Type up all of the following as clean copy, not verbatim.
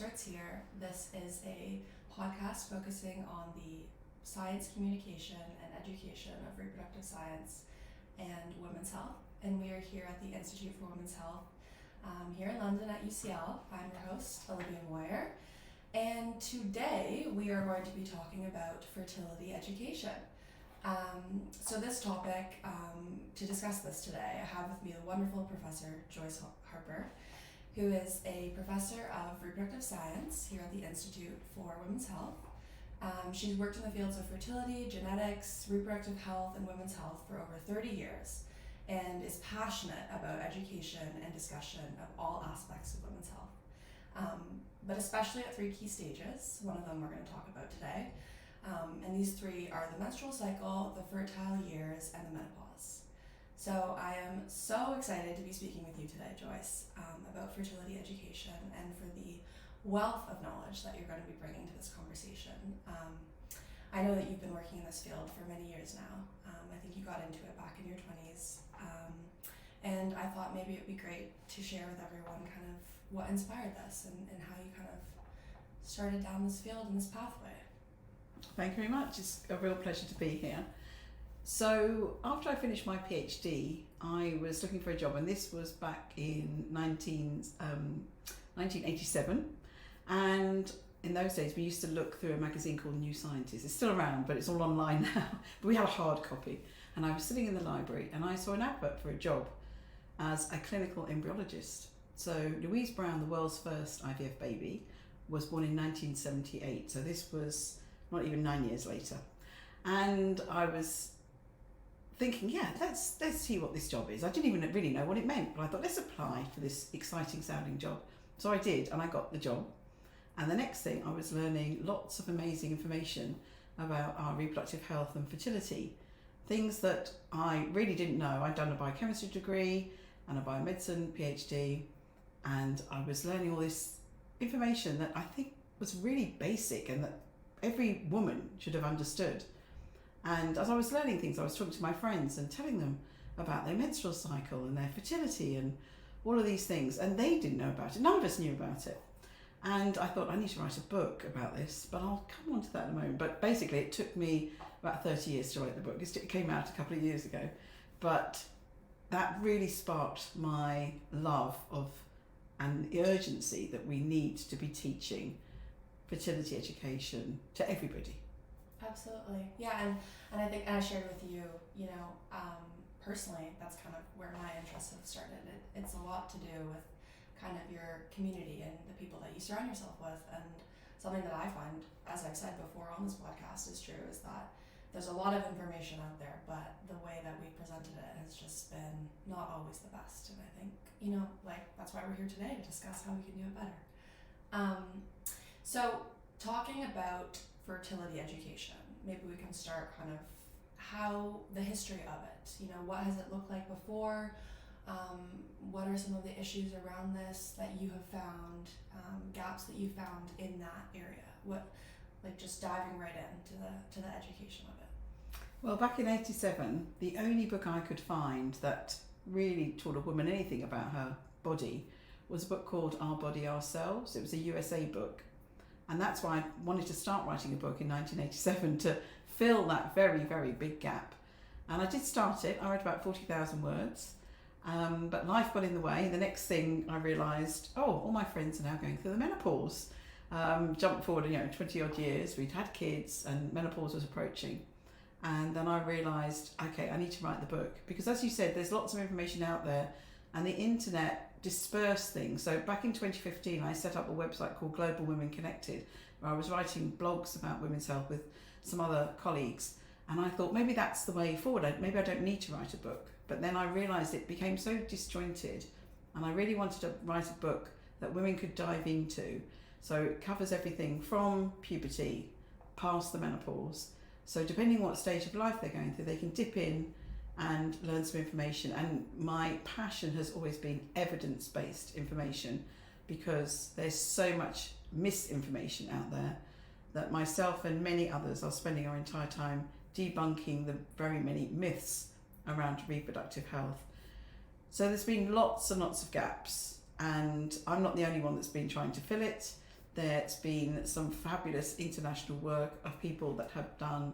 Starts Here. This is a podcast focusing on the science, communication, and education of reproductive science and women's health. And we are here at the Institute for Women's Health here in London at UCL. I'm your host, Olivia Moyer. And today we are going to be talking about fertility education. So this topic, to discuss this today, I have with me the wonderful Professor Joyce Harper, who is a professor of reproductive science here at the Institute for Women's Health. She's worked in the fields of fertility, genetics, reproductive health, and women's health for over 30 years, and is passionate about education and discussion of all aspects of women's health, but especially at three key stages. One of them we're going to talk about today. And these three are the menstrual cycle, the fertile years, and the menopause. So I am so excited to be speaking with you today, Joyce, about fertility education and for the wealth of knowledge that you're going to be bringing to this conversation. I know that you've been working in this field for many years now. I think you got into it back in your 20s. And I thought maybe it would be great to share with everyone kind of what inspired this and how you kind of started down this field and this pathway. Thank you very much. It's a real pleasure to be here. So after I finished my PhD, I was looking for a job, and this was back in 1987. And in those days, we used to look through a magazine called New Scientist. It's still around, but it's all online now. But we had a hard copy. And I was sitting in the library, and I saw an advert for a job as a clinical embryologist. So Louise Brown, the world's first IVF baby, was born in 1978. So this was not even 9 years later. And I was thinking, let's see what this job is. I didn't even really know what it meant, but I thought, let's apply for this exciting sounding job. So I did, and I got the job. And the next thing, I was learning lots of amazing information about our reproductive health and fertility. Things that I really didn't know. I'd done a biochemistry degree and a biomedicine PhD, and I was learning all this information that I think was really basic and that every woman should have understood. And as I was learning things, I was talking to my friends and telling them about their menstrual cycle and their fertility and all of these things, and they didn't know about it. None of us knew about it. And I thought, I need to write a book about this, but I'll come on to that in a moment. But basically, it took me about 30 years to write the book. It came out a couple of years ago. But that really sparked my love of and the urgency that we need to be teaching fertility education to everybody. Absolutely. Yeah, and I think, and I shared with you, personally, that's kind of where my interests have started. It's a lot to do with kind of your community and the people that you surround yourself with. And something that I find, as I've said before on this podcast, is true, is that there's a lot of information out there, but the way that we presented it has just been not always the best. And I think, that's why we're here today, to discuss how we can do it better. So talking about fertility education, maybe we can start kind of how the history of it, what has it looked like before? What are some of the issues around this that you have found, gaps that you found in that area? Just diving right into the education of it. Well, back in 87, the only book I could find that really taught a woman anything about her body was a book called Our Body, Ourselves. It was a USA book. And that's why I wanted to start writing a book in 1987 to fill that very, very big gap. And I did start it. I read about 40,000 words. But life got in the way. The next thing I realised, all my friends are now going through the menopause. Jump forward, 20 odd years, we'd had kids and menopause was approaching. And then I realised, okay, I need to write the book. Because as you said, there's lots of information out there and the internet dispersed things. So back in 2015, I set up a website called Global Women Connected, where I was writing blogs about women's health with some other colleagues. And I thought, maybe that's the way forward. Maybe I don't need to write a book. But then I realised it became so disjointed, and I really wanted to write a book that women could dive into. So it covers everything from puberty past the menopause. So depending on what stage of life they're going through, they can dip in and learn some information. And my passion has always been evidence-based information, because there's so much misinformation out there that myself and many others are spending our entire time debunking the very many myths around reproductive health. So there's been lots and lots of gaps, and I'm not the only one that's been trying to fill it. There's been some fabulous international work of people that have done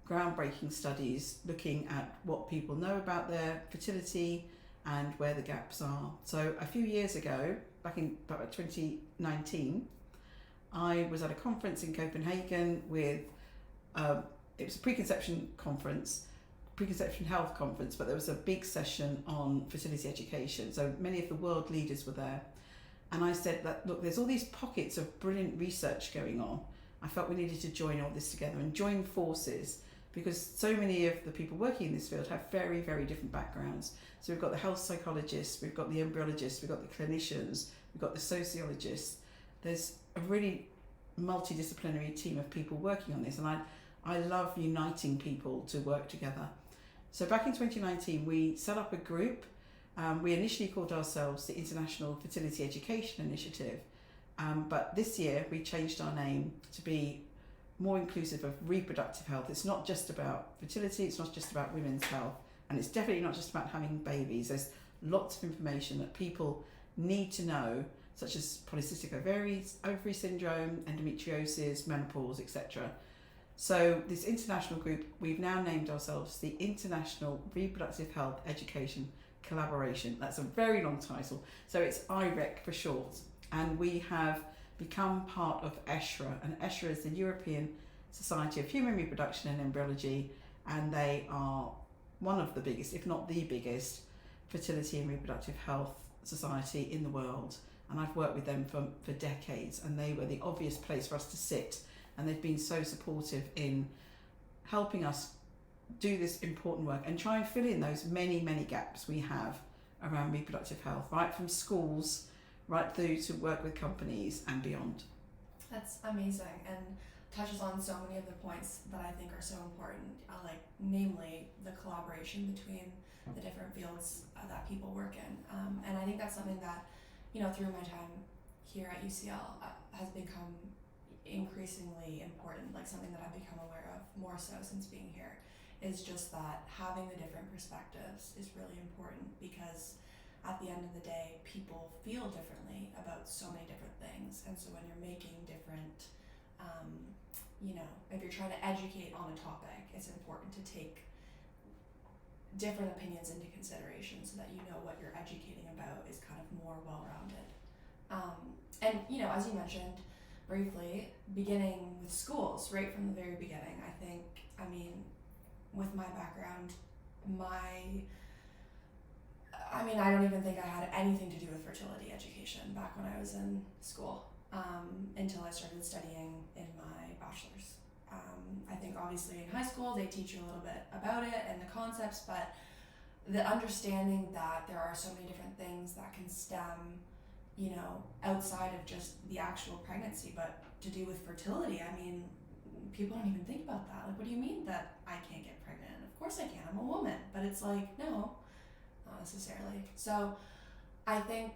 groundbreaking studies looking at what people know about their fertility and where the gaps are. So a few years ago, back in about 2019, I was at a conference in Copenhagen with, it was a preconception health conference, but there was a big session on fertility education. So many of the world leaders were there. And I said that, look, there's all these pockets of brilliant research going on. I felt we needed to join all this together and join forces, because so many of the people working in this field have very, very different backgrounds. So we've got the health psychologists, we've got the embryologists, we've got the clinicians, we've got the sociologists. There's a really multidisciplinary team of people working on this, and I love uniting people to work together. So back in 2019, we set up a group. We initially called ourselves the International Fertility Education Initiative, but this year we changed our name to be more inclusive of reproductive health. It's not just about fertility, it's not just about women's health, and it's definitely not just about having babies. There's lots of information that people need to know, such as polycystic ovary syndrome, endometriosis, menopause, etc. So this international group, we've now named ourselves the International Reproductive Health Education Collaboration. That's a very long title, so it's IREC for short, and we have become part of ESHRE, and ESHRE is the European Society of Human Reproduction and Embryology, and they are one of the biggest, if not the biggest, fertility and reproductive health society in the world. And I've worked with them for decades, and they were the obvious place for us to sit, and they've been so supportive in helping us do this important work and try and fill in those many, many gaps we have around reproductive health, right from schools right through to work with companies and beyond. That's amazing, and touches on so many of the points that I think are so important, like namely the collaboration between the different fields that people work in. And I think that's something that, through my time here at UCL has become increasingly important, like something that I've become aware of more so since being here, is just that having the different perspectives is really important, because at the end of the day, people feel differently about so many different things. And so when you're making different, if you're trying to educate on a topic, it's important to take different opinions into consideration so that you know what you're educating about is kind of more well-rounded. And as you mentioned briefly, beginning with schools right from the very beginning, with my background, I don't even think I had anything to do with fertility education back when I was in school, until I started studying in my bachelor's. I think obviously in high school they teach you a little bit about it and the concepts, but the understanding that there are so many different things that can stem, outside of just the actual pregnancy, but to do with fertility. People don't even think about that. Like, what do you mean that I can't get pregnant? Of course I can, I'm a woman. But it's like, no, not necessarily. So I think,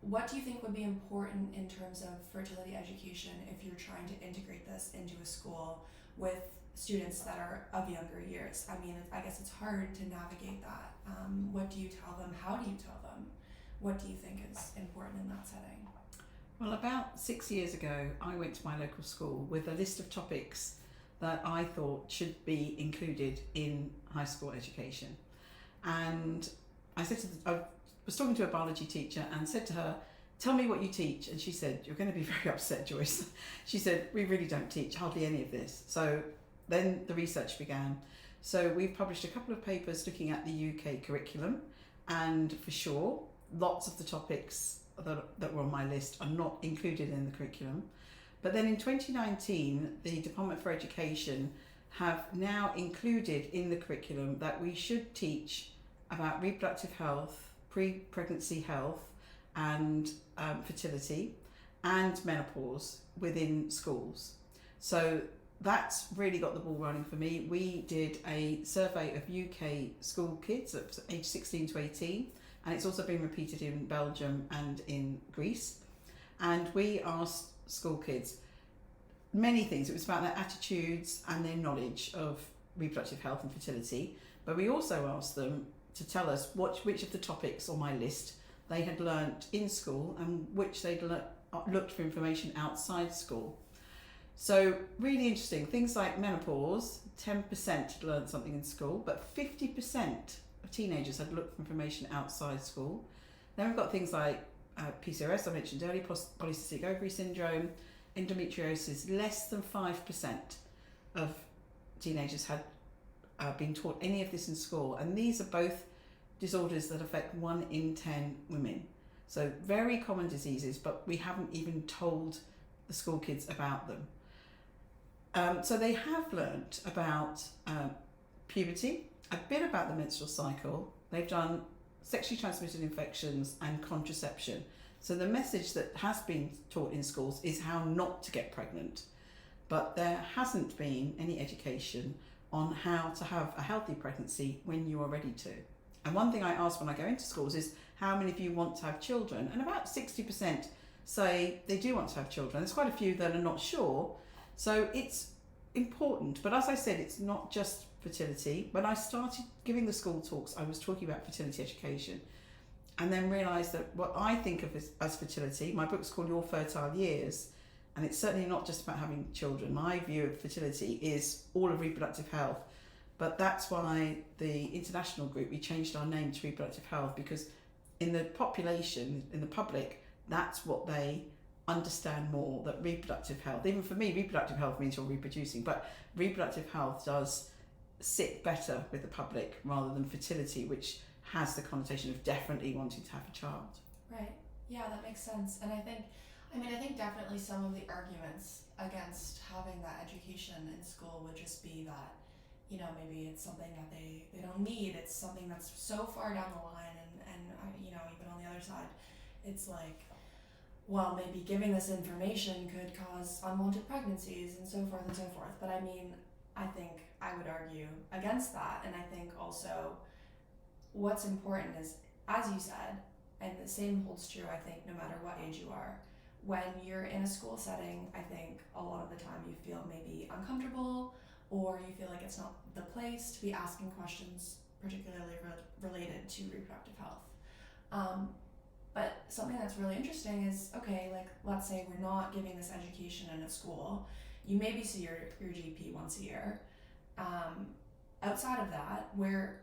what do you think would be important in terms of fertility education if you're trying to integrate this into a school with students that are of younger years? I guess it's hard to navigate that. What do you tell them? How do you tell them? What do you think is important in that setting? Well, about 6 years ago, I went to my local school with a list of topics that I thought should be included in high school education. And I was talking to a biology teacher and said to her, "Tell me what you teach." And she said, "You're going to be very upset, Joyce." She said, "We really don't teach hardly any of this." So then the research began. So we've published a couple of papers looking at the UK curriculum, and for sure, lots of the topics that were on my list are not included in the curriculum. But then in 2019, the Department for Education have now included in the curriculum that we should teach about reproductive health, pre-pregnancy health, and fertility, and menopause within schools. So that's really got the ball rolling for me. We did a survey of UK school kids at age 16 to 18, and it's also been repeated in Belgium and in Greece. And we asked school kids many things. It was about their attitudes and their knowledge of reproductive health and fertility, but we also asked them to tell us which of the topics on my list they had learnt in school and which they'd looked for information outside school. So really interesting, things like menopause, 10% had learned something in school, but 50% of teenagers had looked for information outside school. Then we've got things like PCOS, I mentioned earlier, polycystic ovary syndrome, endometriosis. Less than 5% of teenagers had been taught any of this in school, and these are both disorders that affect 1 in 10 women. So very common diseases, but we haven't even told the school kids about them. So they have learnt about puberty, a bit about the menstrual cycle. They've done sexually transmitted infections and contraception. So the message that has been taught in schools is how not to get pregnant, but there hasn't been any education on how to have a healthy pregnancy when you are ready to. And one thing I ask when I go into schools is, how many of you want to have children? And about 60% say they do want to have children. There's quite a few that are not sure. So it's important. But as I said, it's not just fertility. When I started giving the school talks, I was talking about fertility education, and then realised that what I think of as fertility, my book's called Your Fertile Years, and it's certainly not just about having children. My view of fertility is all of reproductive health. But that's why the international group, we changed our name to Reproductive Health, because in the population, in the public, that's what they understand more, that reproductive health, even for me, reproductive health means you're reproducing, but reproductive health does sit better with the public rather than fertility, which has the connotation of definitely wanting to have a child. Right. Yeah, that makes sense. And I think definitely some of the arguments against having that education in school would just be that, you know, maybe it's something that they don't need. It's something that's so far down the line, and you know, even on the other side, it's like, well, maybe giving this information could cause unwanted pregnancies and so forth and so forth. But I mean, I think I would argue against that. And I think also what's important is, as you said, and the same holds true, I think, no matter what age you are, when you're in a school setting, I think a lot of the time you feel maybe uncomfortable, or you feel like it's not the place to be asking questions particularly related to reproductive health. But something that's really interesting is, okay, like, let's say we're not giving this education in a school. You maybe see your GP once a year. Outside of that, where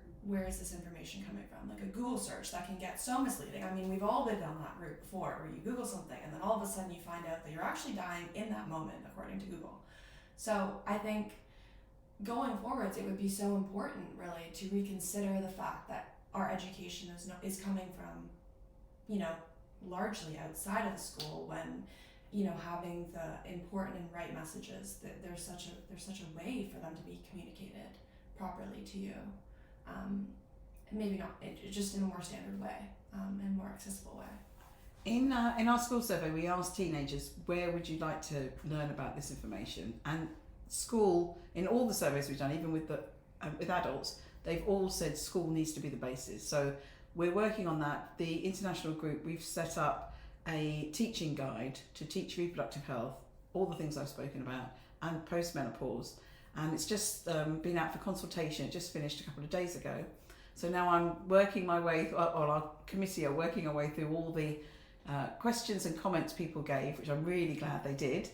is this information coming from? Like a Google search that can get so misleading. I mean, we've all been down that route before, where you Google something and then all of a sudden you find out that you're actually dying in that moment, according to Google. So I think going forwards, it would be so important, really, to reconsider the fact that our education is coming from, you know, largely outside of the school, when, you know, having the important and right messages, that there's such a way for them to be communicated properly to you. Maybe not, just in a more standard way, and more accessible way. In our school survey, we asked teenagers, where would you like to learn about this information? And school, in all the surveys we've done, even with adults, they've all said school needs to be the basis. So we're working on that. The international group, we've set up a teaching guide to teach reproductive health, all the things I've spoken about, and postmenopause. And it's just been out for consultation. It just finished a couple of days ago. So now I'm working my way, or our committee are working our way through all the questions and comments people gave, which I'm really glad they did.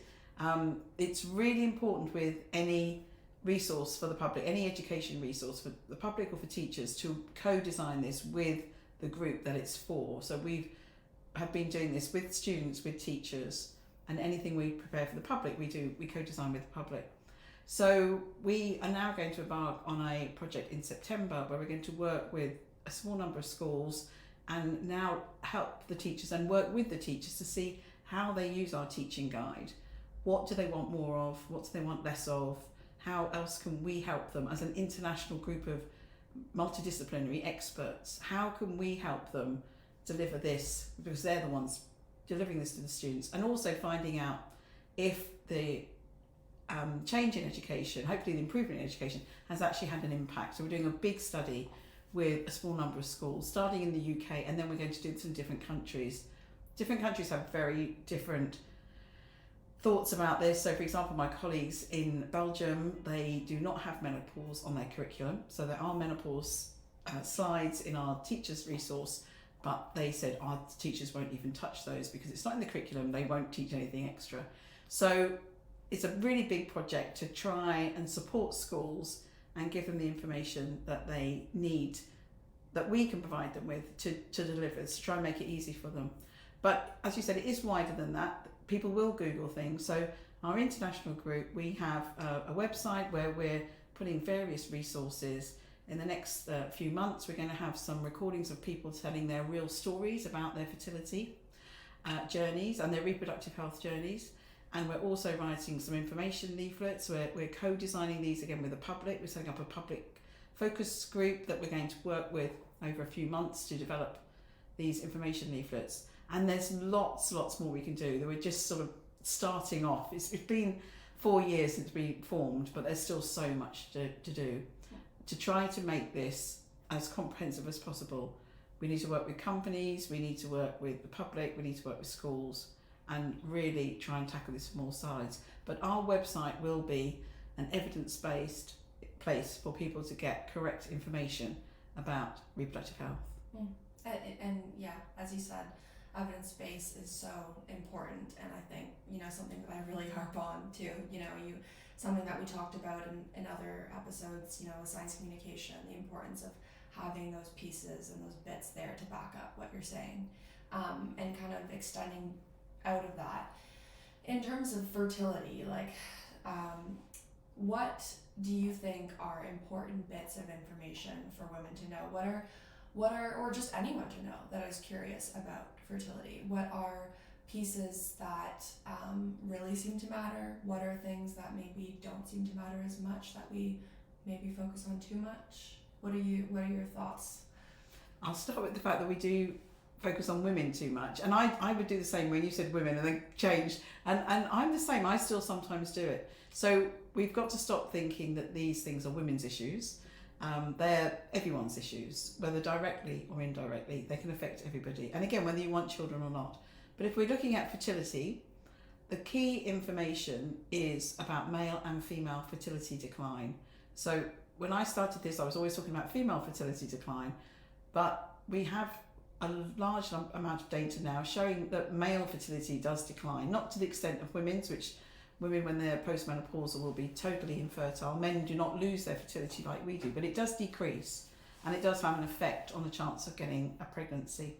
It's really important with any resource for the public, any education resource for the public or for teachers, to co-design this with the group that it's for. So we have been doing this with students, with teachers, and anything we prepare for the public, we co-design with the public. So we are now going to embark on a project in September where we're going to work with a small number of schools and now help the teachers and work with the teachers to see how they use our teaching guide. What do they want more of? What do they want less of? How else can we help them as an international group of multidisciplinary experts? How can we help them deliver this, because they're the ones delivering this to the students, and also finding out if the change in education, hopefully the improvement in education, has actually had an impact. So we're doing a big study with a small number of schools, starting in the UK, and then we're going to do this in different countries. Different countries have very different thoughts about this. So for example, my colleagues in Belgium, they do not have menopause on their curriculum. So there are menopause slides in our teachers resource, but they said our teachers won't even touch those because it's not in the curriculum, they won't teach anything extra. So it's a really big project to try and support schools and give them the information that they need, that we can provide them with to deliver, to try and make it easy for them. But as you said, it is wider than that. People will Google things. So our international group, we have a website where we're putting various resources. In the next few months, we're going to have some recordings of people telling their real stories about their fertility journeys and their reproductive health journeys. And we're also writing some information leaflets. We're co-designing these again with the public. We're setting up a public focus group that we're going to work with over a few months to develop these information leaflets. And there's lots more we can do. We're just sort of starting off. It's been 4 years since we formed, but there's still so much to do. To try to make this as comprehensive as possible, we need to work with companies, we need to work with the public, we need to work with schools, and really try and tackle this from all sides. But our website will be an evidence-based place for people to get correct information about reproductive health. And yeah, as you said, evidence-based is so important, and I think, something that I really harp on too, something that we talked about in other episodes, with science communication, the importance of having those pieces and those bits there to back up what you're saying, and kind of extending out of that. In terms of fertility, what do you think are important bits of information for women to know? What are, or just anyone to know that is curious about fertility? What are pieces that really seem to matter? What are things that maybe don't seem to matter as much, that we maybe focus on too much? What are your thoughts? I'll start with the fact that we do focus on women too much, and I would do the same when you said women and then changed, and I'm the same. I still sometimes do it. So we've got to stop thinking that these things are women's issues. They're everyone's issues, whether directly or indirectly. They can affect everybody, and again, whether you want children or not. But if we're looking at fertility, the key information is about male and female fertility decline. So when I started this, I was always talking about female fertility decline, but we have a large amount of data now showing that male fertility does decline, not to the extent of women's, which women when they're postmenopausal will be totally infertile. Men do not lose their fertility like we do, but it does decrease, and it does have an effect on the chance of getting a pregnancy.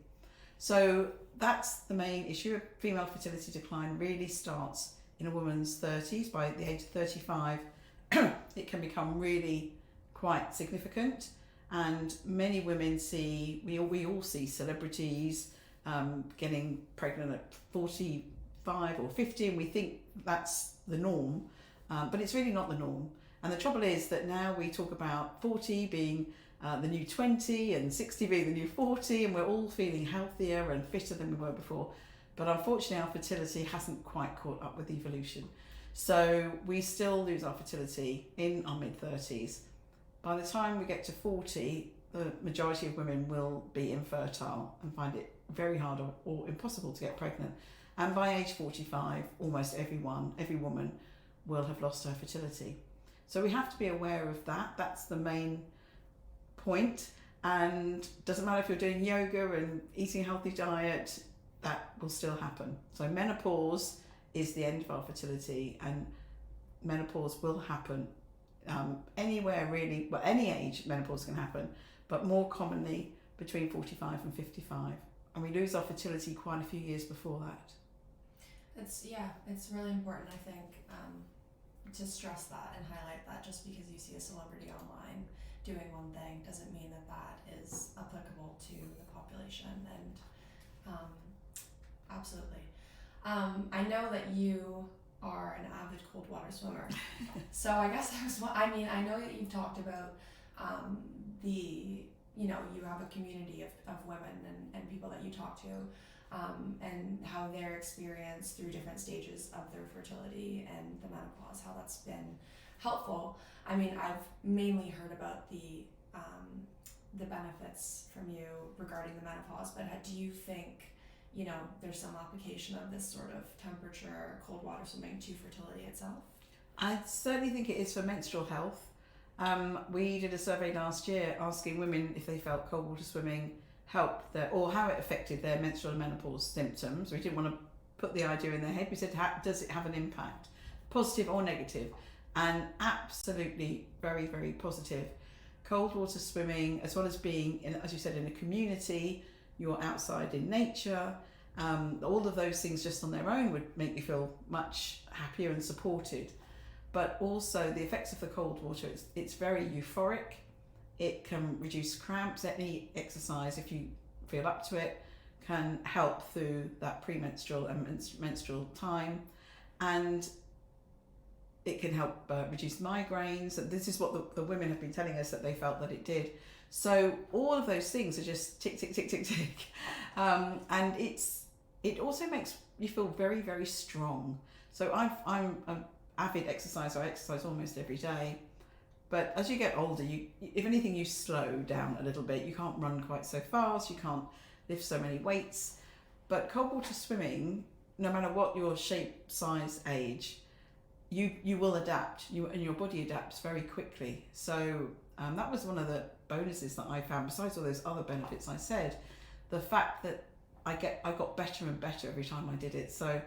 So that's the main issue. Female fertility decline really starts in a woman's 30s. By the age of 35, it can become really quite significant, and many women we all see celebrities getting pregnant at 45 or 50, and we think that's the norm, but it's really not the norm. And the trouble is that now we talk about 40 being the new 20 and 60 being the new 40, and we're all feeling healthier and fitter than we were before. But unfortunately, our fertility hasn't quite caught up with evolution. So we still lose our fertility in our mid-30s. By the time we get to 40, the majority of women will be infertile and find it very hard or impossible to get pregnant. And by age 45, almost every woman will have lost her fertility. So we have to be aware of that. That's the main point. And doesn't matter if you're doing yoga and eating a healthy diet, that will still happen. So menopause is the end of our fertility, and menopause will happen anywhere really. Well, any age menopause can happen, but more commonly between 45 and 55. And we lose our fertility quite a few years before that. It's really important, I think, to stress that and highlight that. Just because you see a celebrity online doing one thing doesn't mean that is applicable to the population. And absolutely. I know that you are an avid cold water swimmer. So I guess I know that you've talked about you have a community of women and people that you talk to, and how their experience through different stages of their fertility and the menopause, how that's been helpful. I mean, I've mainly heard about the benefits from you regarding the menopause, but do you think, there's some application of this sort of temperature, cold water swimming to fertility itself? I certainly think it is for menstrual health. We did a survey last year asking women if they felt cold water swimming help or how it affected their menstrual and menopause symptoms. We didn't want to put the idea in their head. We said, does it have an impact, positive or negative? And absolutely very, very positive. Cold water swimming, as well as being, as you said, in a community, you're outside in nature, all of those things just on their own would make you feel much happier and supported. But also the effects of the cold water, it's very euphoric. It can reduce cramps. Any exercise, if you feel up to it, can help through that premenstrual and menstrual time. And it can help reduce migraines. This is what the women have been telling us that they felt that it did. So all of those things are just tick, tick, tick, tick, tick. And it also makes you feel very, very strong. So I'm an avid exerciser. I exercise almost every day. But as you get older, if anything, you slow down a little bit. You can't run quite so fast. You can't lift so many weights. But cold water swimming, no matter what your shape, size, age, you will adapt. And your body adapts very quickly. So that was one of the bonuses that I found, besides all those other benefits I said. The fact that I got better and better every time I did it. So,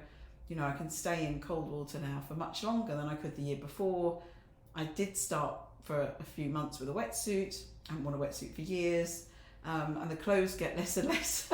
I can stay in cold water now for much longer than I could the year before. I did start for a few months with a wetsuit. I haven't worn a wetsuit for years. And the clothes get less and less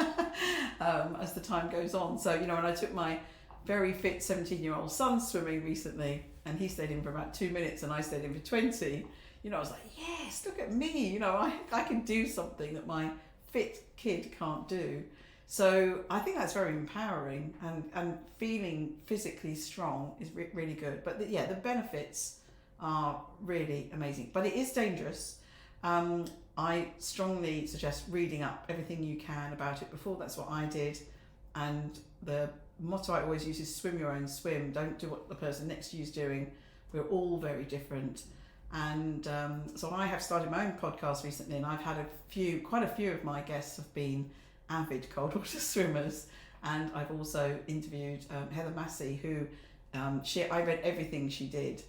as the time goes on. So, when I took my very fit 17-year-old son swimming recently, and he stayed in for about 2 minutes and I stayed in for 20, I was like, yes, look at me. I can do something that my fit kid can't do. So I think that's very empowering, and feeling physically strong is really good. But the benefits are really amazing. But it is dangerous. I strongly suggest reading up everything you can about it before. That's what I did. And the motto I always use is swim your own swim. Don't do what the person next to you is doing. We're all very different. And so I have started my own podcast recently, and I've had quite a few of my guests have been avid cold water swimmers. And I've also interviewed Heather Massey, who I read everything she did.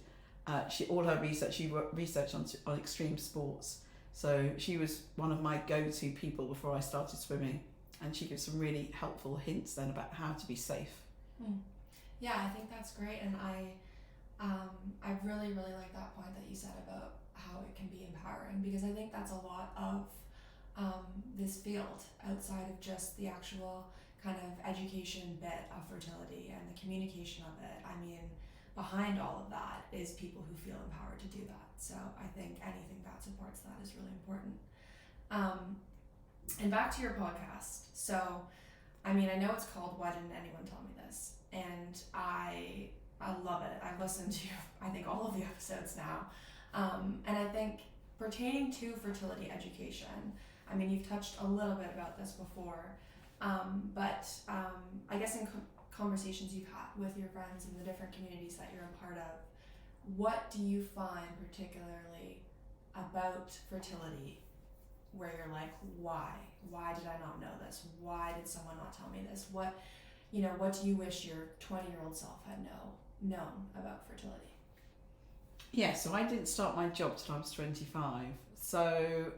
She worked research on extreme sports. So she was one of my go-to people before I started swimming, and she gives some really helpful hints then about how to be safe. Yeah, I think that's great, and I really, really like that point that you said about how it can be empowering, because I think that's a lot of this field outside of just the actual kind of education bit of fertility and the communication of it. I mean, behind all of that is people who feel empowered to do that. So I think anything that supports that is really important. And back to your podcast. So, I mean, I know it's called Why Didn't Anyone Tell Me This? And I love it. I've listened to, I think, all of the episodes now. And I think pertaining to fertility education, I mean, you've touched a little bit about this before, but I guess in conversations you've had with your friends in the different communities that you're a part of, what do you find particularly about fertility where you're like, why did I not know this? Why did someone not tell me this? What do you wish your 20-year-old self had known about fertility? Yeah, so I didn't start my job till I was 25. So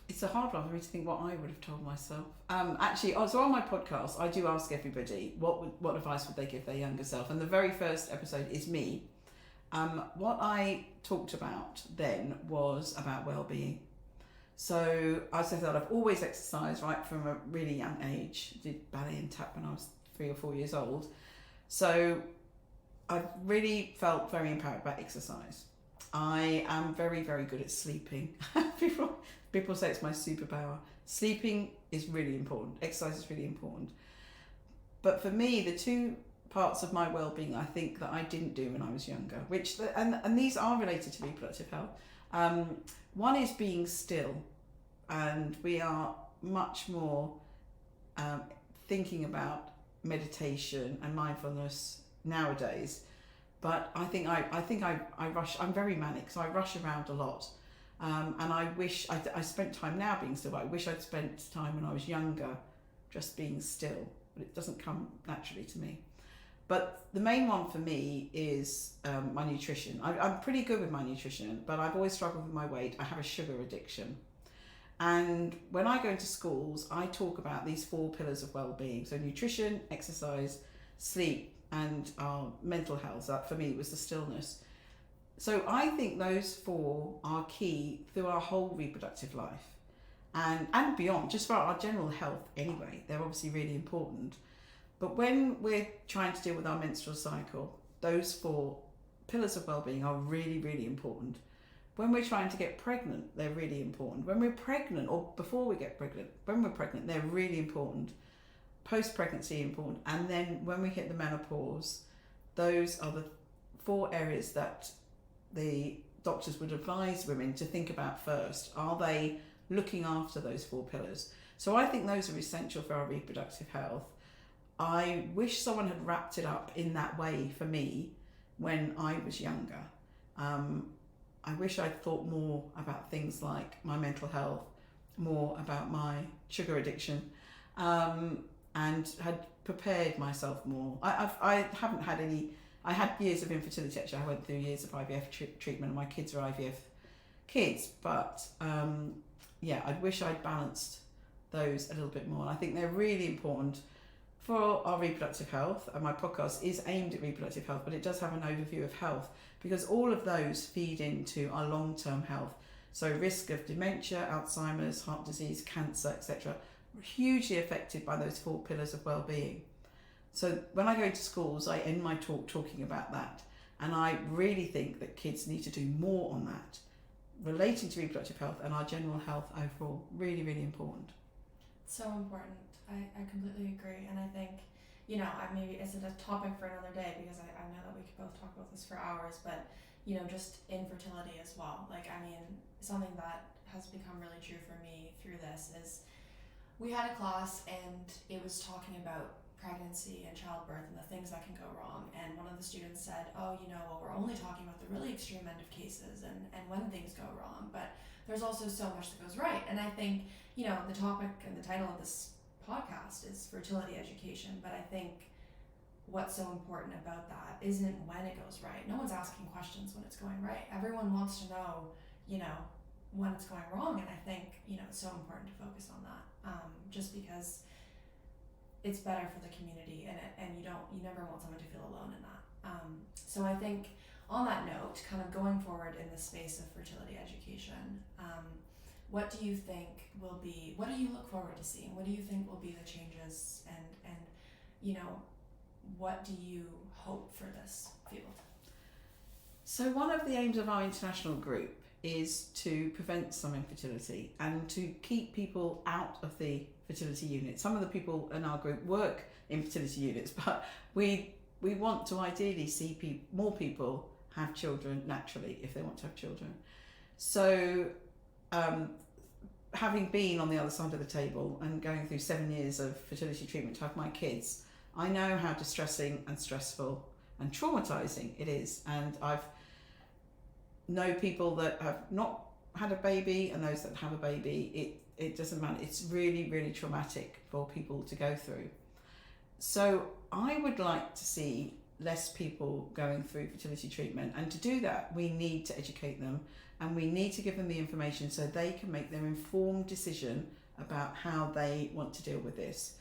it's a hard one for me to think what I would have told myself. So on my podcast, I do ask everybody what advice would they give their younger self, and the very first episode is me. What I talked about then was about well-being. So I said that I've always exercised right from a really young age. Did ballet and tap when I was 3 or 4 years old. So I really felt very empowered about exercise. I am very, very good at sleeping. People say it's my superpower. Sleeping is really important. Exercise is really important. But for me, the two parts of my well-being I think that I didn't do when I was younger, and these are related to reproductive health. One is being still, and we are much more thinking about meditation and mindfulness nowadays. But I think I rush. I'm very manic, so I rush around a lot. And I wish I spent time now being still, but I wish I'd spent time when I was younger just being still, but it doesn't come naturally to me. But the main one for me is my nutrition. I'm pretty good with my nutrition, but I've always struggled with my weight. I have a sugar addiction. And when I go into schools, I talk about these 4 pillars of well-being. So nutrition, exercise, sleep, and mental health. That for me was the stillness. So I think those 4 are key through our whole reproductive life and beyond, just for our general health anyway. They're obviously really important. But when we're trying to deal with our menstrual cycle, those 4 pillars of well-being are really, really important. When we're trying to get pregnant, they're really important. When we're pregnant, or before we get pregnant, when we're pregnant, they're really important. Post-pregnancy, important. And then when we hit the menopause, those are the 4 areas that the doctors would advise women to think about first. Are they looking after those 4 pillars? So I think those are essential for our reproductive health. I wish someone had wrapped it up in that way for me when I was younger. I wish I'd thought more about things like my mental health, more about my sugar addiction, and had prepared myself more. I haven't had any. I had years of infertility, actually. I went through years of IVF treatment, and my kids are IVF kids. But I wish I'd balanced those a little bit more. And I think they're really important for our reproductive health. And my podcast is aimed at reproductive health, but it does have an overview of health, because all of those feed into our long-term health. So risk of dementia, Alzheimer's, heart disease, cancer, etc., hugely affected by those 4 pillars of well-being. So when I go into schools, I end my talk talking about that. And I really think that kids need to do more on that, relating to reproductive health and our general health overall. Really, really important. So important. I completely agree. And I think, maybe it's a topic for another day, because I know that we could both talk about this for hours, but, just infertility as well. Something that has become really true for me through this is we had a class and it was talking about pregnancy and childbirth and the things that can go wrong. And one of the students said, we're only talking about the really extreme end of cases and when things go wrong, but there's also so much that goes right. And I think, the topic and the title of this podcast is fertility education, but I think what's so important about that isn't when it goes right. No one's asking questions when it's going right. Everyone wants to know, when it's going wrong. And I think, it's so important to focus on that, just because it's better for the community, and you never want someone to feel alone in that. So I think on that note, kind of going forward in the space of fertility education, what do you think what do you look forward to seeing? What do you think will be the changes, and what do you hope for this field? So one of the aims of our international group is to prevent some infertility and to keep people out of the fertility unit. Some of the people in our group work in fertility units, but we want to ideally see more people have children naturally if they want to have children. So having been on the other side of the table and going through 7 years of fertility treatment to have my kids, I know how distressing and stressful and traumatizing it is. And I've know people that have not had a baby and those that have a baby. It doesn't matter. It's really, really traumatic for people to go through. So I would like to see less people going through fertility treatment, and to do that we need to educate them, and we need to give them the information so they can make their informed decision about how they want to deal with this.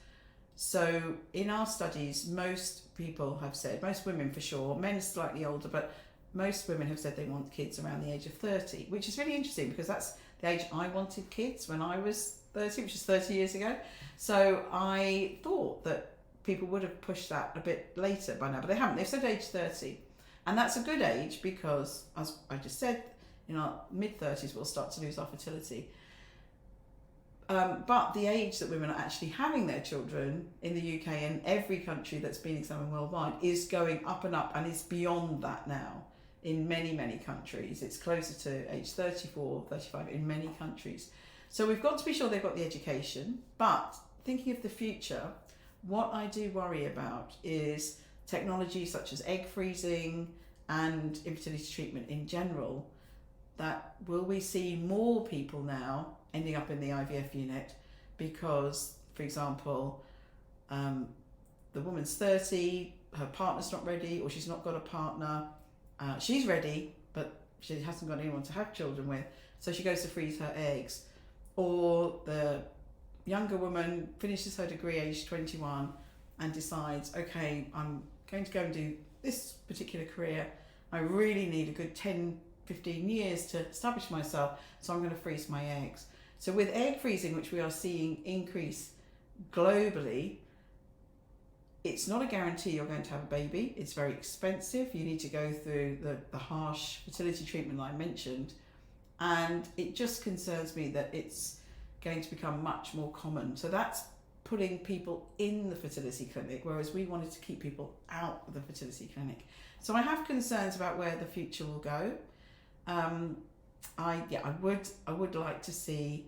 So in our studies, most people have said, most women for sure, men are slightly older, but most women have said they want kids around the age of 30, which is really interesting because that's the age I wanted kids when I was 30, which is 30 years ago. So I thought that people would have pushed that a bit later by now, but they haven't. They've said age 30. And that's a good age because, as I just said, in our mid-30s we'll start to lose our fertility. But the age that women are actually having their children in the UK and every country that's been examined worldwide is going up and up, and is beyond that now in many, many countries. It's closer to age 34, 35 in many countries. So we've got to be sure they've got the education. But thinking of the future, what I do worry about is technology such as egg freezing and infertility treatment in general. That will we see more people now ending up in the IVF unit because, for example, the woman's 30, her partner's not ready, or she's not got a partner. She's ready, but she hasn't got anyone to have children with, so she goes to freeze her eggs. Or the younger woman finishes her degree age 21 and decides, okay, I'm going to go and do this particular career. I really need a good 10-15 years to establish myself, so I'm going to freeze my eggs. So with egg freezing, which we are seeing increase globally, it's not a guarantee you're going to have a baby. It's very expensive. You need to go through the harsh fertility treatment I mentioned. And it just concerns me that it's going to become much more common. So that's putting people in the fertility clinic, whereas we wanted to keep people out of the fertility clinic. So I have concerns about where the future will go. I would like to see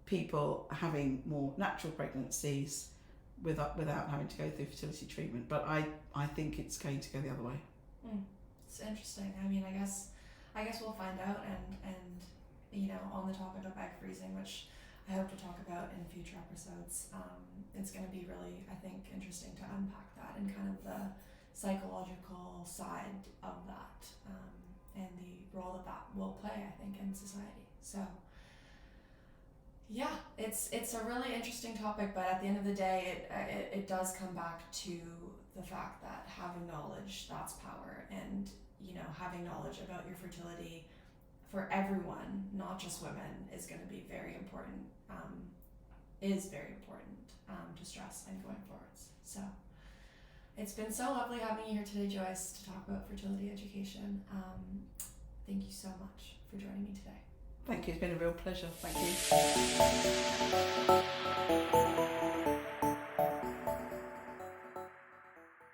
people having more natural pregnancies without having to go through fertility treatment, but I think it's going to go the other way. It's interesting. I mean, I guess we'll find out, and on the topic of egg freezing, which I hope to talk about in future episodes, it's going to be really, I think, interesting to unpack that and kind of the psychological side of that, and the role that will play, I think, in society. So yeah, it's a really interesting topic, but at the end of the day, it does come back to the fact that having knowledge, that's power, and having knowledge about your fertility for everyone, not just women, is going to be very important. To stress and going forwards. So it's been so lovely having you here today, Joyce, to talk about fertility education. Thank you so much for joining me today. Thank you. It's been a real pleasure. Thank you.